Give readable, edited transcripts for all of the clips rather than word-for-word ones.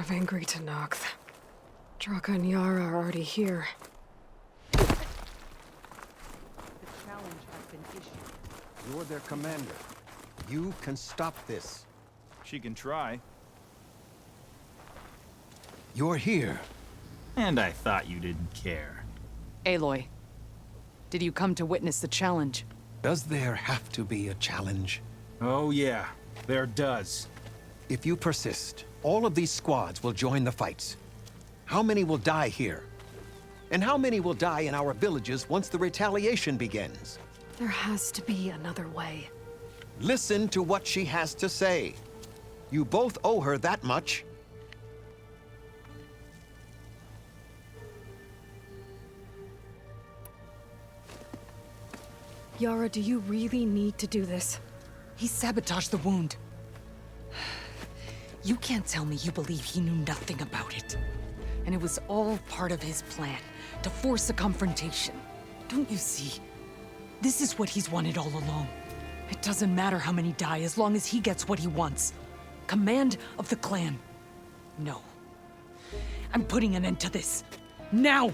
of angry Tenakth. Draka and Yara are already here. The challenge has been issued. You're their commander. You can stop this. She can try. You're here. And I thought you didn't care. Aloy, did you come to witness the challenge? Does there have to be a challenge? Oh yeah, there does. If you persist, all of these squads will join the fights. How many will die here? And how many will die in our villages once the retaliation begins? There has to be another way. Listen to what she has to say. You both owe her that much. Yara, do you really need to do this? He sabotaged the wound. You can't tell me you believe he knew nothing about it. And it was all part of his plan, to force a confrontation. Don't you see? This is what he's wanted all along. It doesn't matter how many die as long as he gets what he wants. Command of the clan. No. I'm putting an end to this. Now!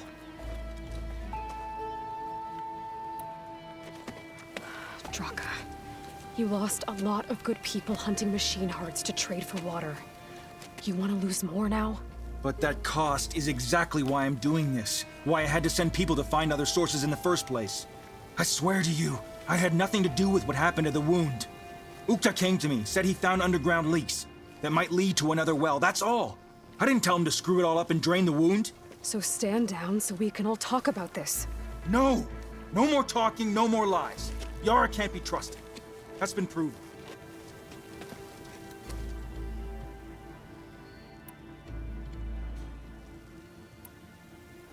Draka, you lost a lot of good people hunting machine hearts to trade for water. You want to lose more now? But that cost is exactly why I'm doing this. Why I had to send people to find other sources in the first place. I swear to you, I had nothing to do with what happened to the wound. Ukta came to me, said he found underground leaks that might lead to another well, that's all. I didn't tell him to screw it all up and drain the wound. So stand down so we can all talk about this. No! No more talking, no more lies. Yara can't be trusted. That's been proven.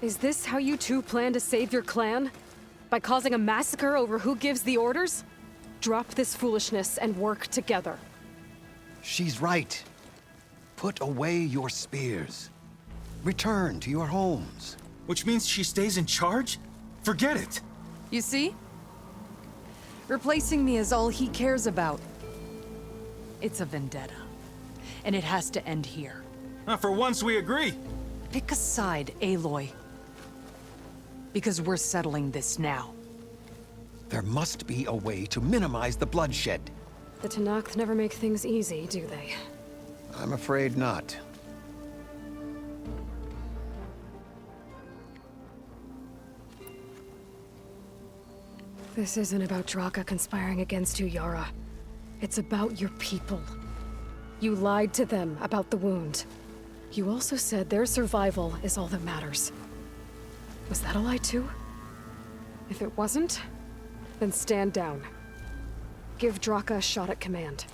Is this how you two plan to save your clan? By causing a massacre over who gives the orders? Drop this foolishness and work together. She's right. Put away your spears. Return to your homes. Which means she stays in charge? Forget it. You see? Replacing me is all he cares about. It's a vendetta. And it has to end here. For once we agree. Pick a side, Aloy. Because we're settling this now. There must be a way to minimize the bloodshed. The Tenakth never make things easy, do they? I'm afraid not. This isn't about Draka conspiring against you, Yara. It's about your people. You lied to them about the wound. You also said their survival is all that matters. Was that a lie too? If it wasn't, then stand down. Give Draka a shot at command.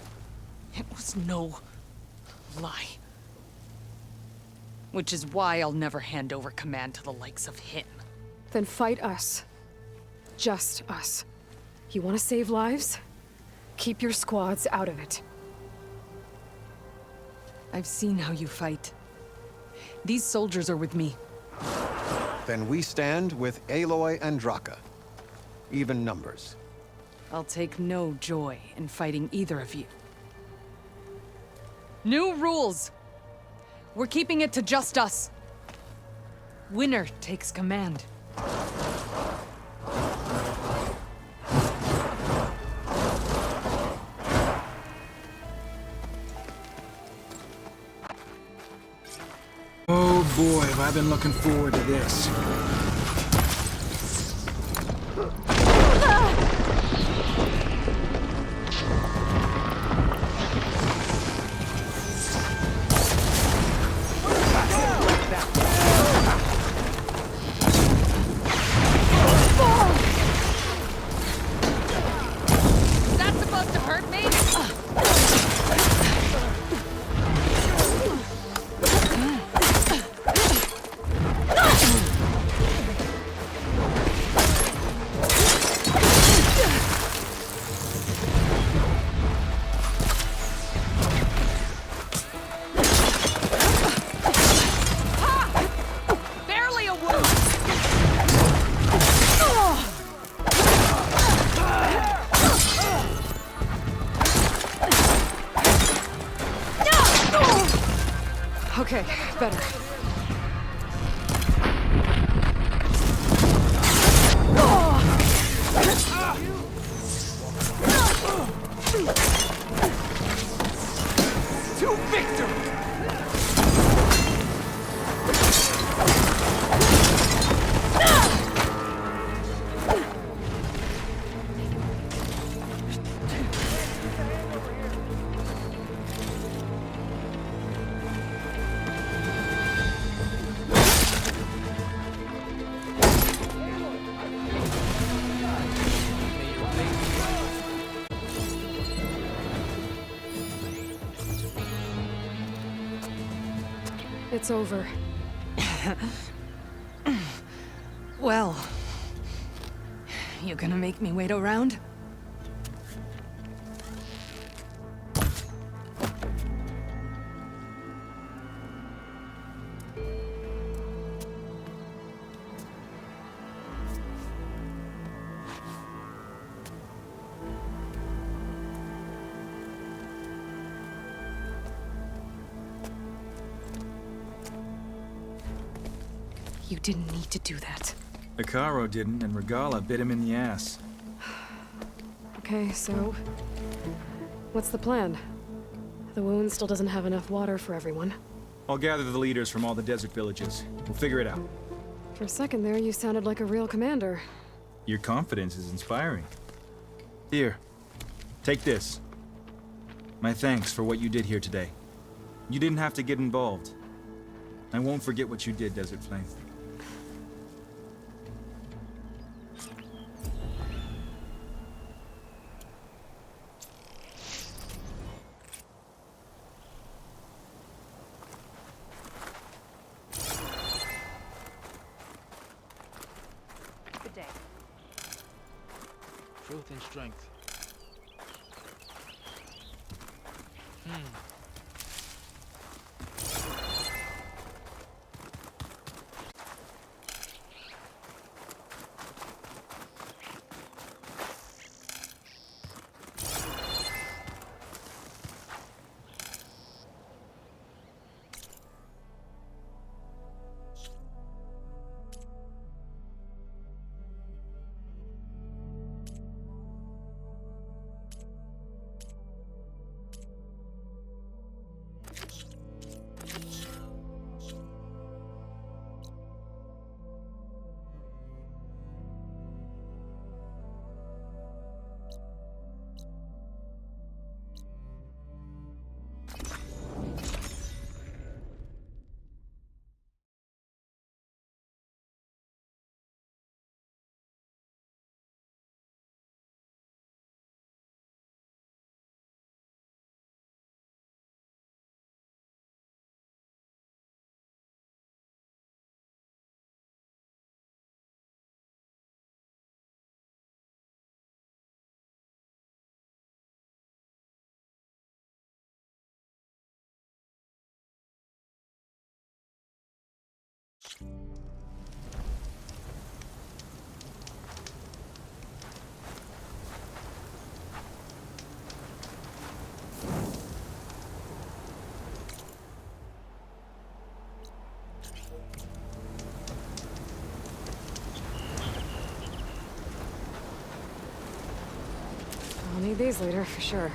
It was no lie. Which is why I'll never hand over command to the likes of him. Then fight us. Just us. You want to save lives? Keep your squads out of it. I've seen how you fight. These soldiers are with me. Then we stand with Aloy and Draka. Even numbers. I'll take no joy in fighting either of you. New rules! We're keeping it to just us. Winner takes command. Oh boy, have I been looking forward to this. Is that supposed to hurt me? Better. To victory! It's over. Well, you gonna make me wait around? You didn't need to do that. Ikaro didn't, and Regala bit him in the ass. Okay, so... what's the plan? The wound still doesn't have enough water for everyone. I'll gather the leaders from all the desert villages. We'll figure it out. For a second there, you sounded like a real commander. Your confidence is inspiring. Here, take this. My thanks for what you did here today. You didn't have to get involved. I won't forget what you did, Desert Flame. Good day. Truth and strength. I'll need these later, for sure.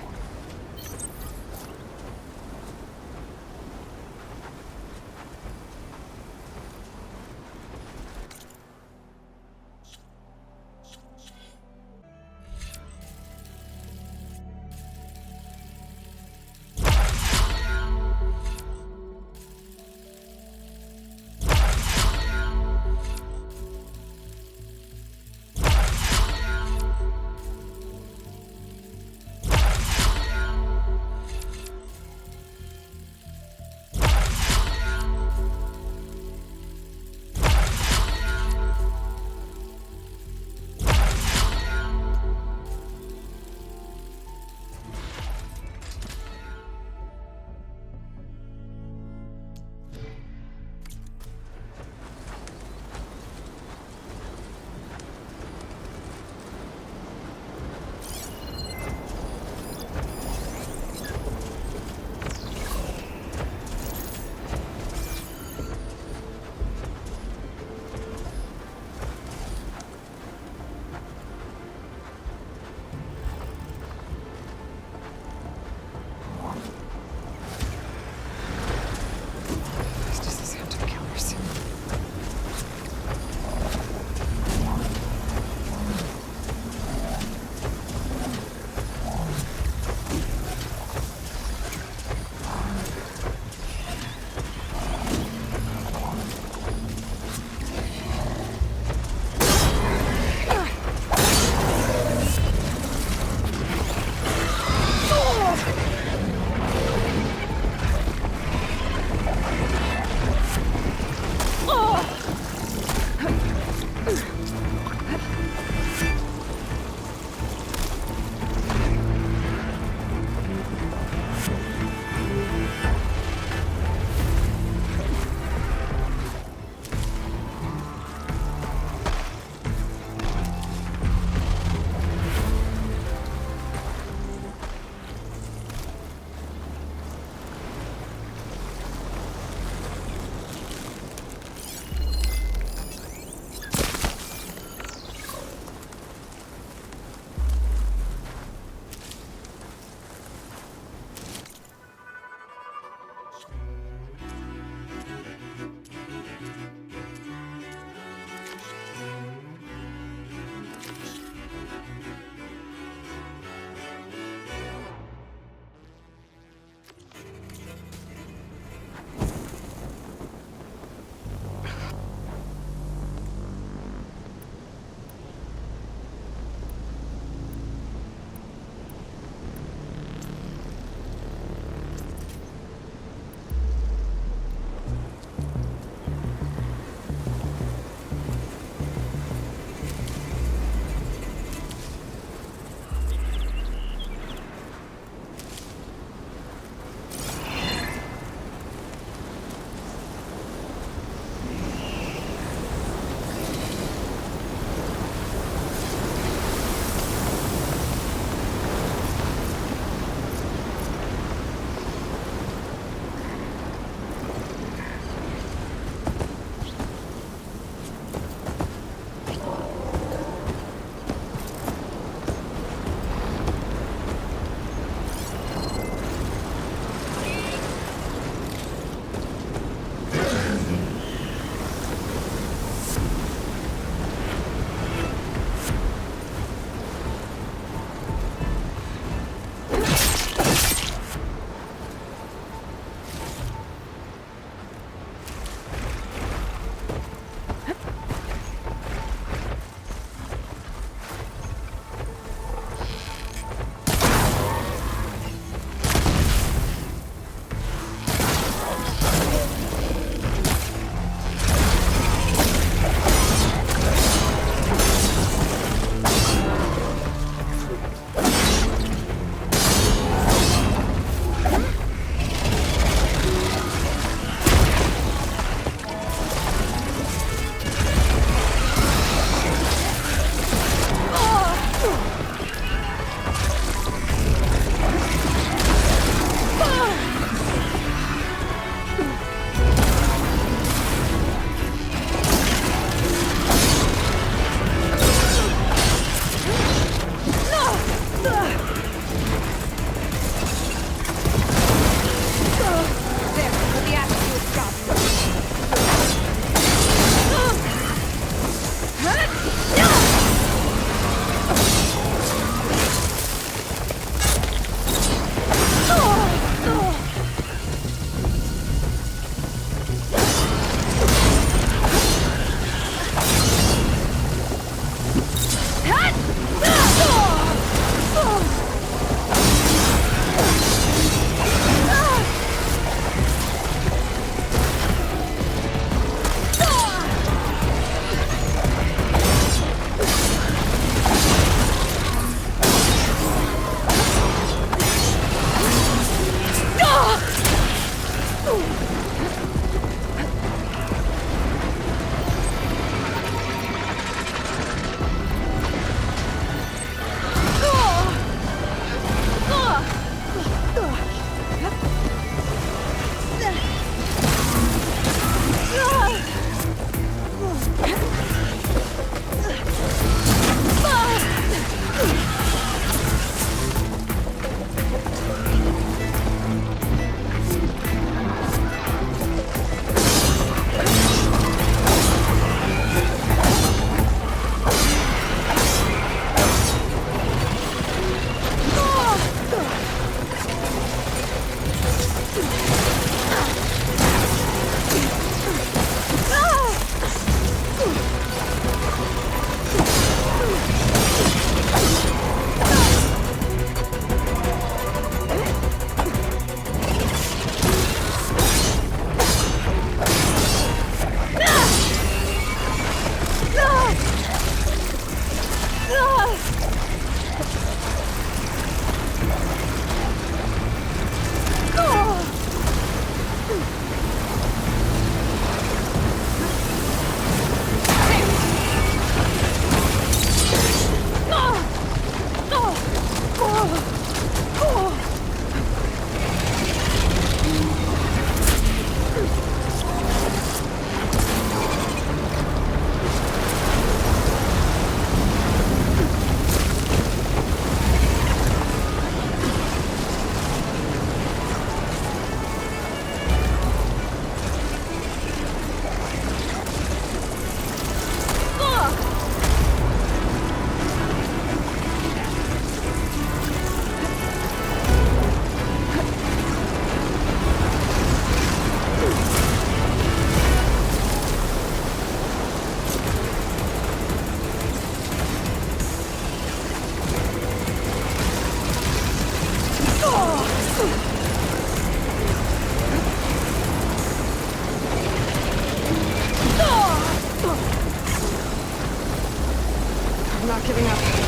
giving up.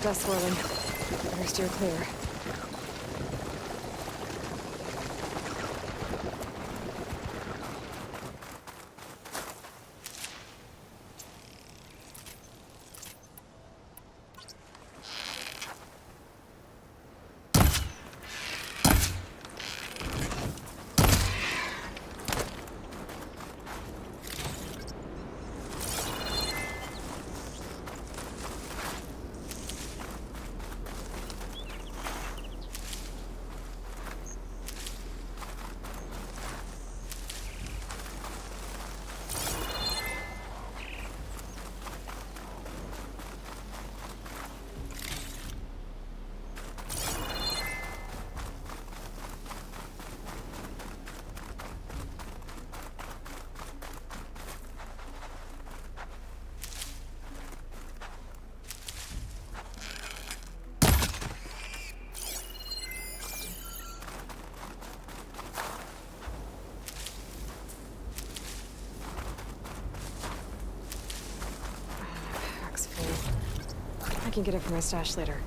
Dust swirling. Better steer clear. I can get it from my stash later.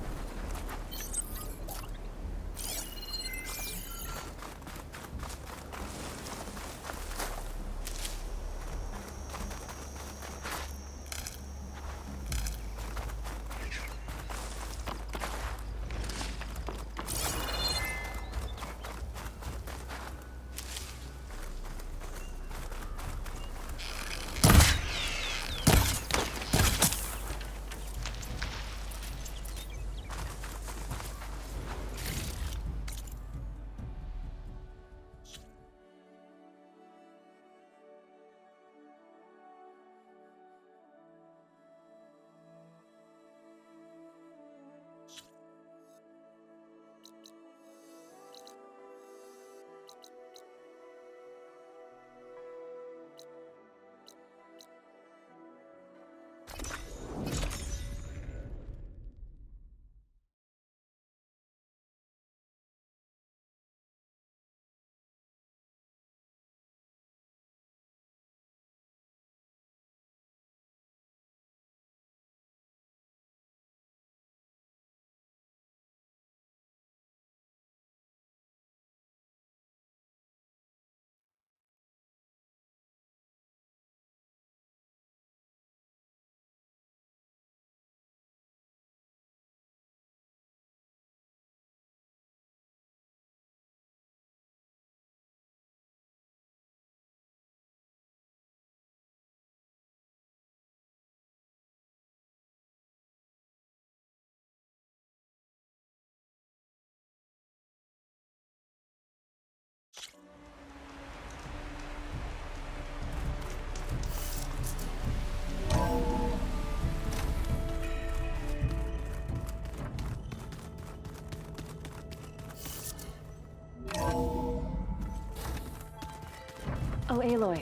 Oh, Aloy.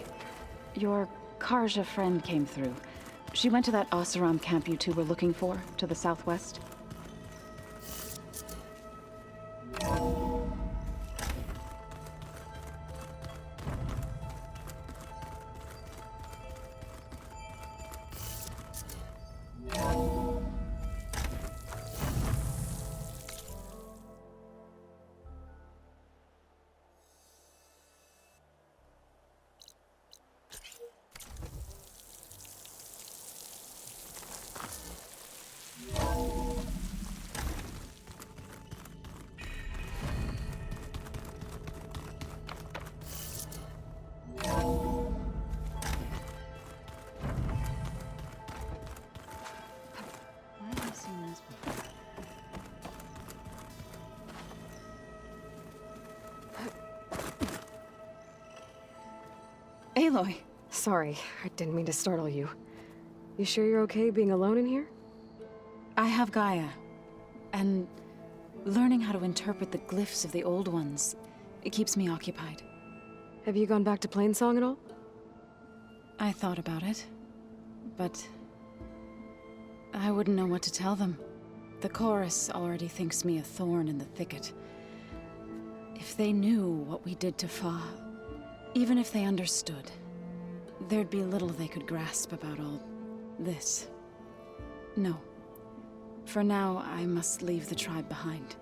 Your Karja friend came through. She went to that Oseram camp you two were looking for, to the southwest. Aloy. Sorry, I didn't mean to startle you. You sure you're okay being alone in here? I have Gaia, and learning how to interpret the glyphs of the old ones, it keeps me occupied. Have you gone back to Plainsong at all? I thought about it, but I wouldn't know what to tell them. The chorus already thinks me a thorn in the thicket. If they knew what we did to Fa, even if they understood, there'd be little they could grasp about all this. No. For now, I must leave the tribe behind.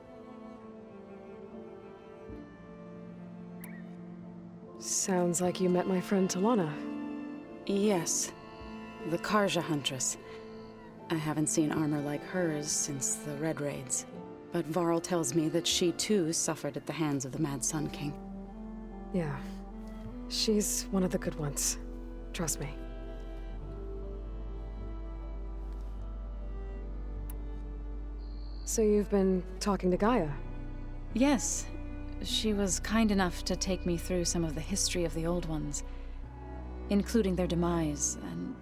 Sounds like you met my friend Talana. Yes. The Karja Huntress. I haven't seen armor like hers since the Red Raids. But Varl tells me that she too suffered at the hands of the Mad Sun King. Yeah. She's one of the good ones. Trust me. So you've been talking to Gaia? Yes. She was kind enough to take me through some of the history of the Old Ones, including their demise and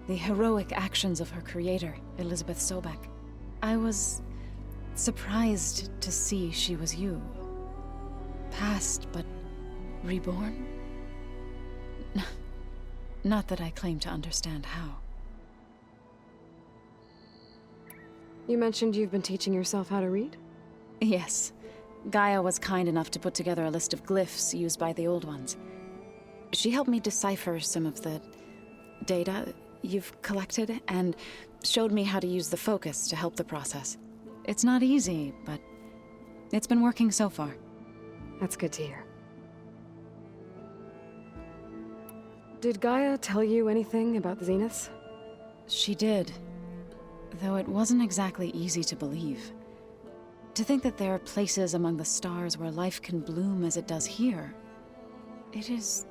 the heroic actions of her creator, Elizabeth Sobek. I was surprised to see she was you. Past, but reborn? Not that I claim to understand how. You mentioned you've been teaching yourself how to read? Yes. Gaia was kind enough to put together a list of glyphs used by the Old Ones. She helped me decipher some of the data you've collected, and showed me how to use the focus to help the process. It's not easy, but it's been working so far. That's good to hear. Did Gaia tell you anything about the Zeniths? She did, though it wasn't exactly easy to believe. To think that there are places among the stars where life can bloom as it does here, it is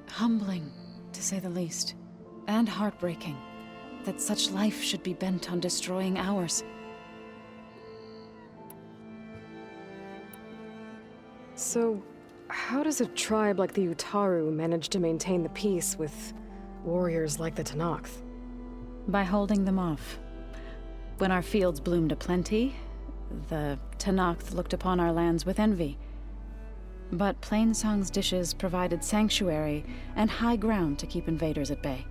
humbling, to say the least, and heartbreaking that such life should be bent on destroying ours. So, how does a tribe like the Utaru manage to maintain the peace with warriors like the Tenakth? By holding them off. When our fields bloomed aplenty, the Tenakth looked upon our lands with envy. But Plainsong's dishes provided sanctuary and high ground to keep invaders at bay.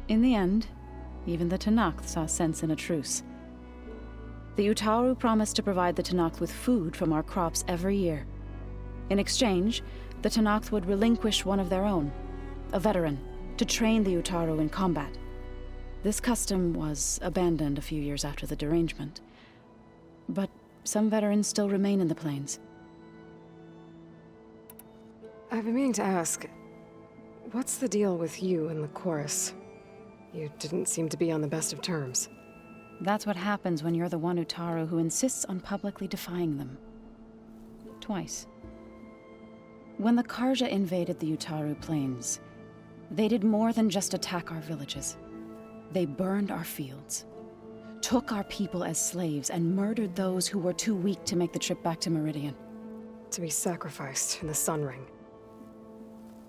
In the end, even the Tenakth saw sense in a truce. The Utaru promised to provide the Tenakth with food from our crops every year. In exchange, the Tenakth would relinquish one of their own, a veteran, to train the Utaru in combat. This custom was abandoned a few years after the derangement. But some veterans still remain in the plains. I've been meaning to ask, what's the deal with you and the chorus? You didn't seem to be on the best of terms. That's what happens when you're the one Utaru who insists on publicly defying them. Twice. When the Karja invaded the Utaru plains, they did more than just attack our villages. They burned our fields, took our people as slaves, and murdered those who were too weak to make the trip back to Meridian. To be sacrificed in the Sun Ring.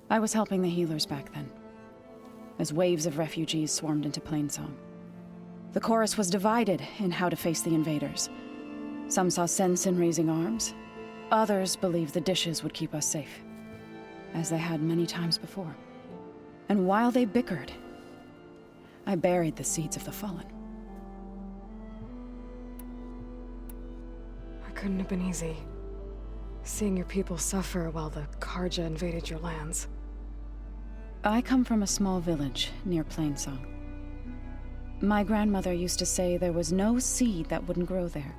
I was helping the healers back then, as waves of refugees swarmed into Plainsong. The chorus was divided in how to face the invaders. Some saw sense in raising arms. Others believed the dishes would keep us safe, as they had many times before. And while they bickered, I buried the seeds of the fallen. It couldn't have been easy. Seeing your people suffer while the Karja invaded your lands. I come from a small village near Plainsong. My grandmother used to say there was no seed that wouldn't grow there.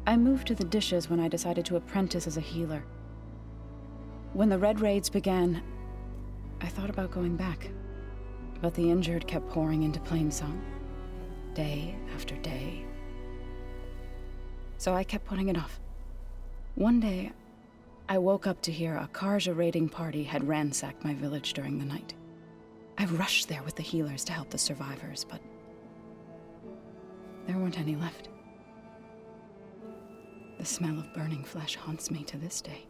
I moved to the dishes when I decided to apprentice as a healer. When the Red Raids began, I thought about going back. But the injured kept pouring into Plainsong, day after day. So I kept putting it off. One day, I woke up to hear a Karja raiding party had ransacked my village during the night. I rushed there with the healers to help the survivors, but there weren't any left. The smell of burning flesh haunts me to this day.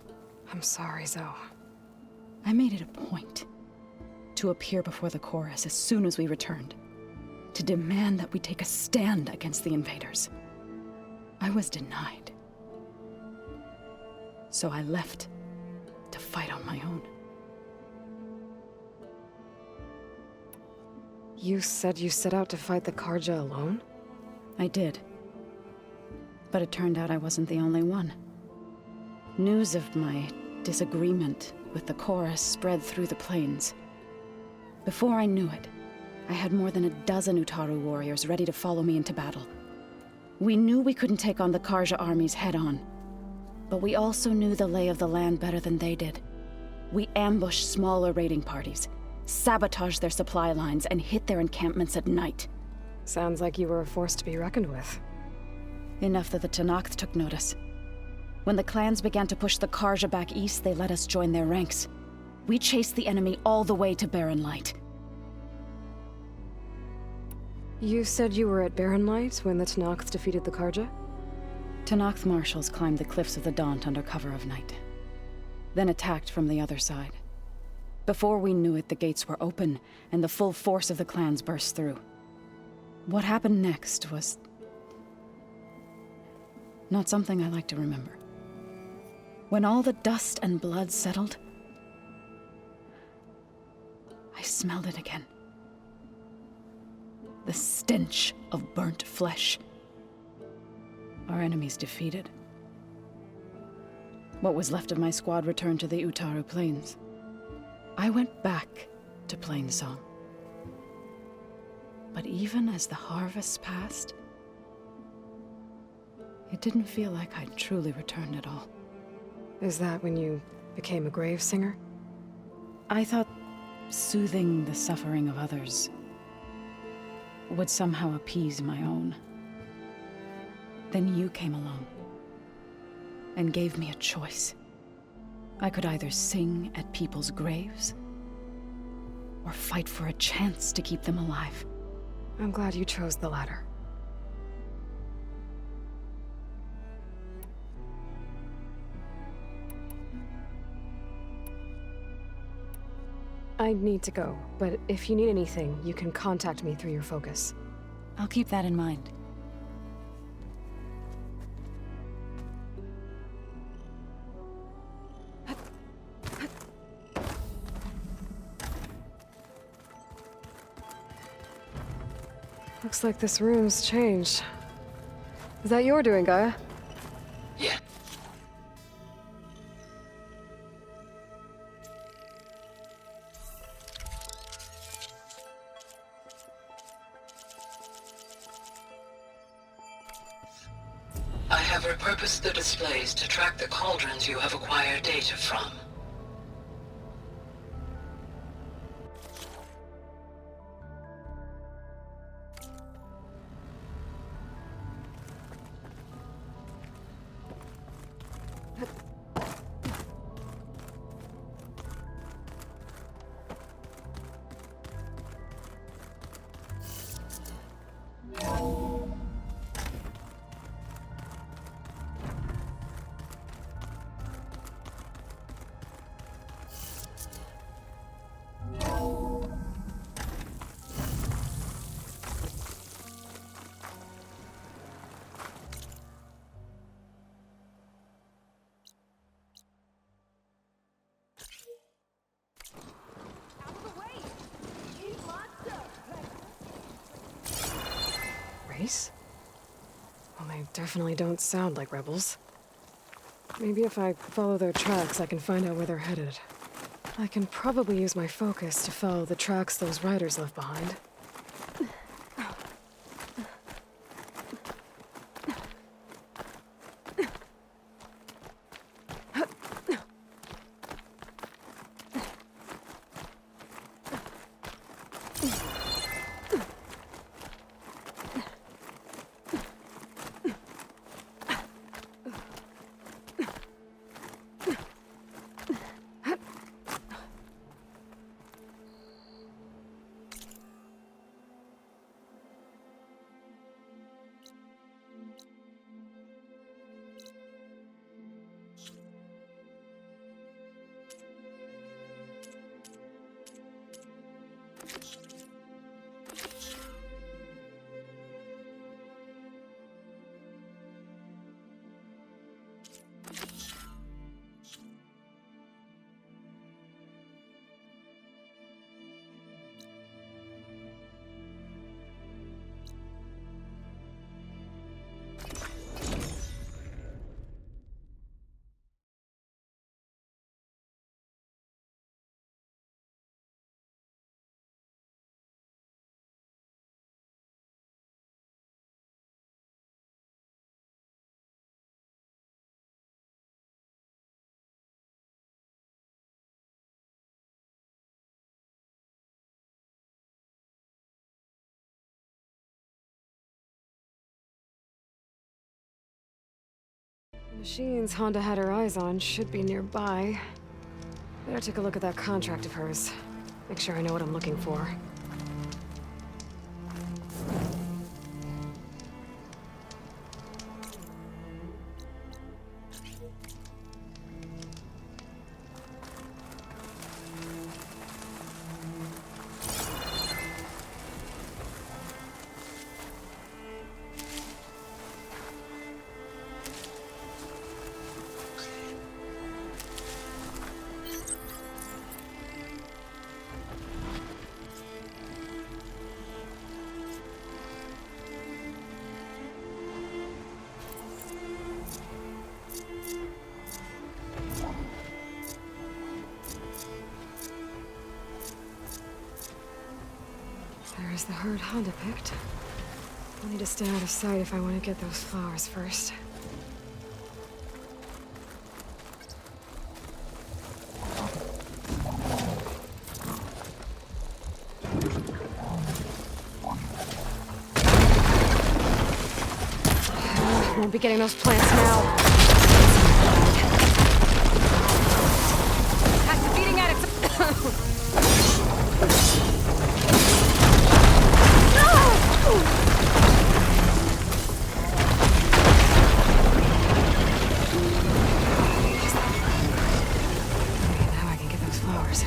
I'm sorry, Zoe. I made it a point to appear before the chorus as soon as we returned, to demand that we take a stand against the invaders. I was denied. So I left to fight on my own. You said you set out to fight the Karja alone? I did. But it turned out I wasn't the only one. News of my disagreement with the chorus spread through the plains. Before I knew it, I had more than a dozen Utaru warriors ready to follow me into battle. We knew we couldn't take on the Karja armies head-on, but we also knew the lay of the land better than they did. We ambushed smaller raiding parties, sabotaged their supply lines, and hit their encampments at night. Sounds like you were a force to be reckoned with. Enough that the Tenakth took notice. When the clans began to push the Karja back east, they let us join their ranks. We chased the enemy all the way to Barren Light. You said you were at Barren Light when the Tenakth defeated the Karja? Tenakth marshals climbed the cliffs of the Daunt under cover of night, then attacked from the other side. Before we knew it, the gates were open, and the full force of the clans burst through. What happened next was not something I like to remember. When all the dust and blood settled, I smelled it again. The stench of burnt flesh. Our enemies defeated. What was left of my squad returned to the Utaru Plains. I went back to Plainsong. But even as the harvest passed, it didn't feel like I'd truly returned at all. Is that when you became a grave singer? I thought soothing the suffering of others would somehow appease my own. Then you came along and gave me a choice. I could either sing at people's graves or fight for a chance to keep them alive. I'm glad you chose the latter. I need to go, but if you need anything, you can contact me through your focus. I'll keep that in mind. Looks like this room's changed. Is that your doing, Gaia? Yeah. I have repurposed the displays to track the cauldrons you have acquired data from. Race? Well, they definitely don't sound like rebels. Maybe if I follow their tracks, I can find out where they're headed. I can probably use my focus to follow the tracks those riders left behind. The machines Honda had her eyes on should be nearby. Better take a look at that contract of hers. Make sure I know what I'm looking for. There's the herd Honda picked. I'll need to stay out of sight if I want to get those flowers first. Won't be getting those plants now. Activating addicts. Now I can get those flowers.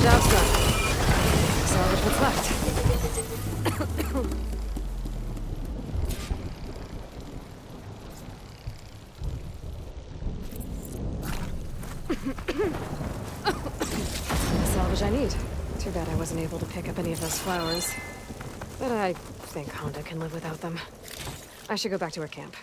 Job's done. Salvage what's left. The salvage I need. Too bad I wasn't able to pick up any of those flowers. But I think Honda can live without them. I should go back to her camp.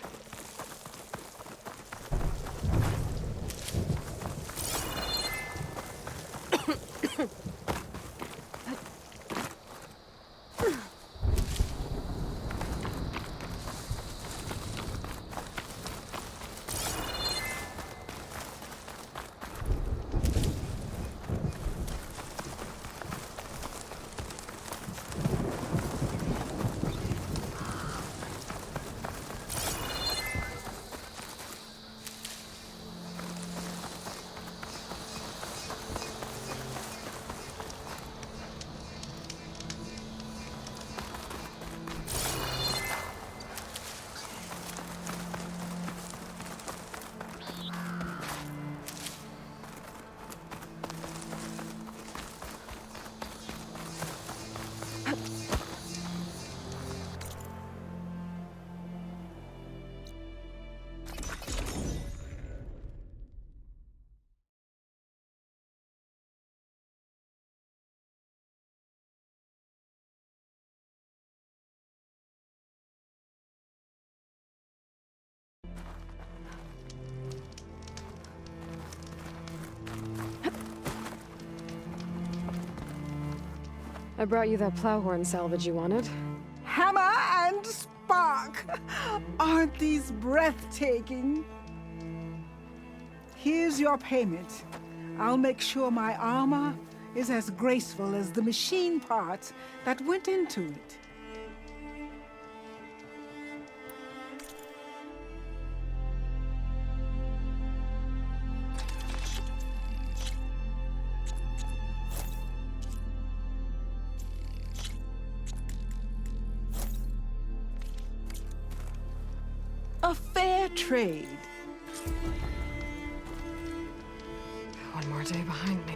I brought you that plowhorn salvage you wanted. Hammer and spark! Aren't these breathtaking? Here's your payment. I'll make sure my armor is as graceful as the machine parts that went into it. A fair trade. One more day behind me.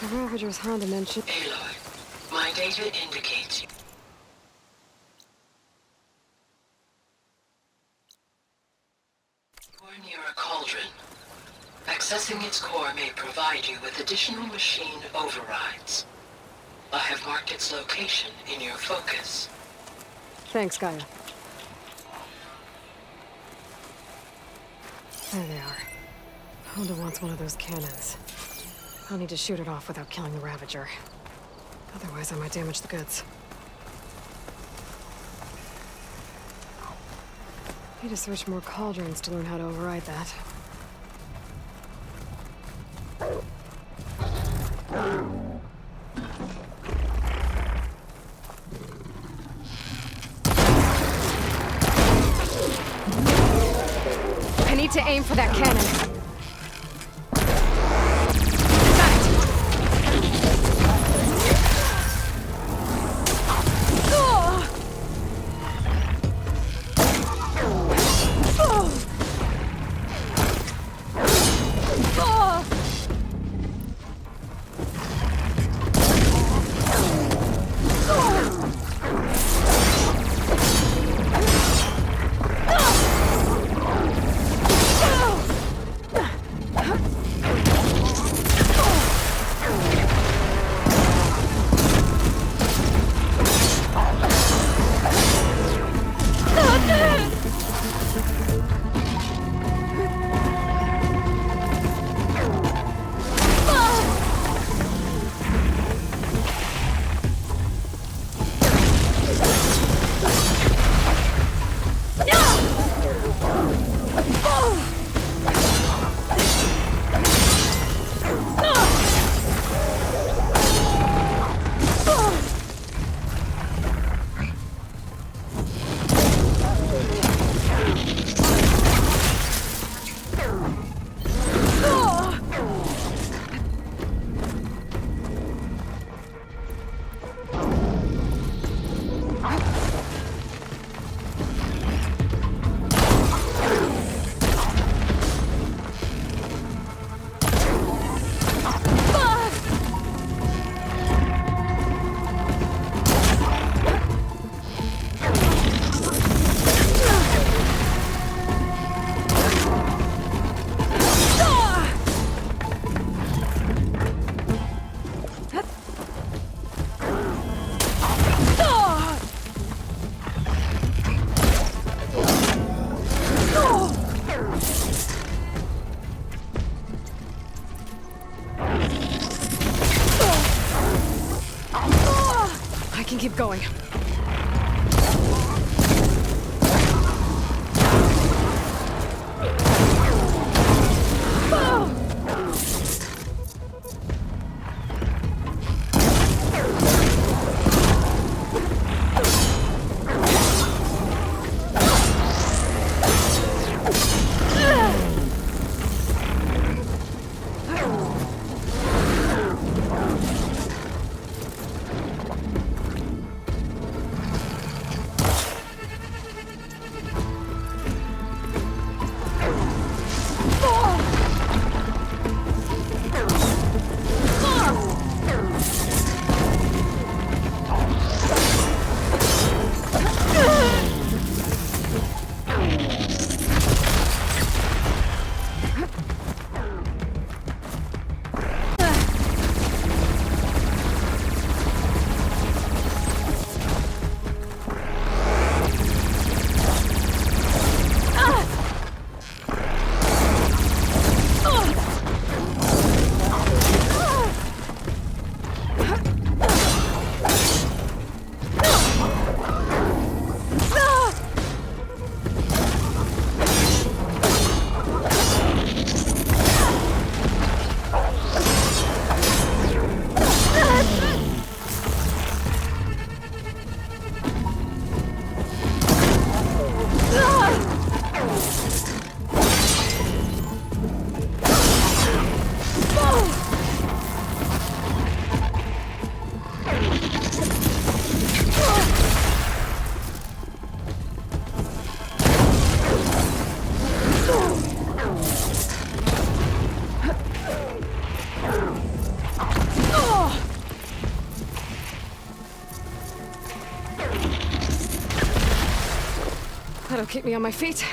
The Ravager's had a mention. Aloy, my data indicates Accessing its core may provide you with additional machine overrides. I have marked its location in your focus. Thanks, Gaia. There they are. Honda wants one of those cannons. I'll need to shoot it off without killing the Ravager. Otherwise, I might damage the goods. Need to search more cauldrons to learn how to override that. I need to aim for that cannon. I can keep going. That'll keep me on my feet.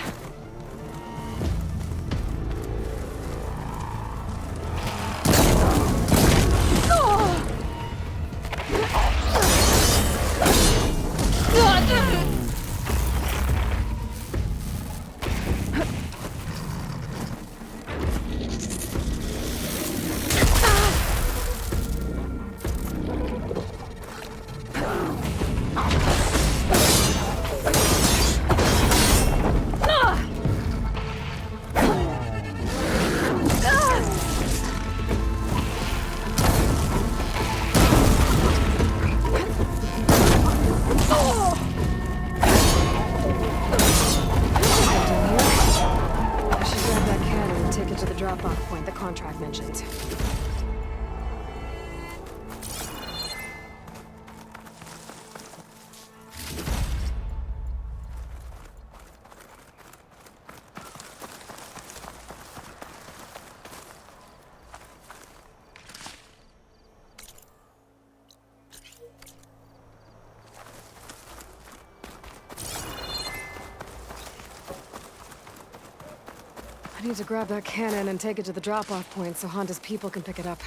I need to grab that cannon and take it to the drop-off point so Honda's people can pick it up.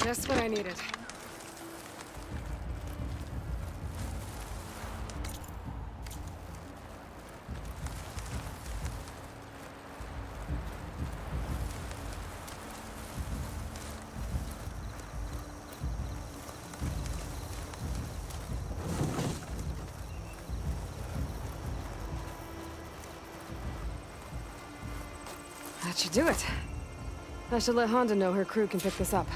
Just what I needed. That should do it. I should let Honda know her crew can pick this up.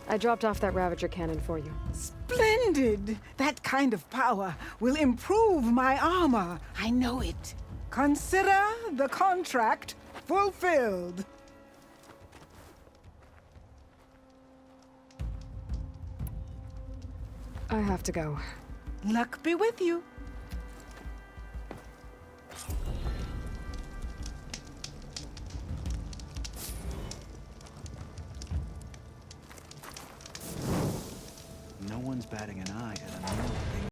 I dropped off that Ravager cannon for you. Splendid! That kind of power will improve my armor. I know it. Consider the contract fulfilled. I have to go. Luck be with you. No one's batting an eye at a normal thing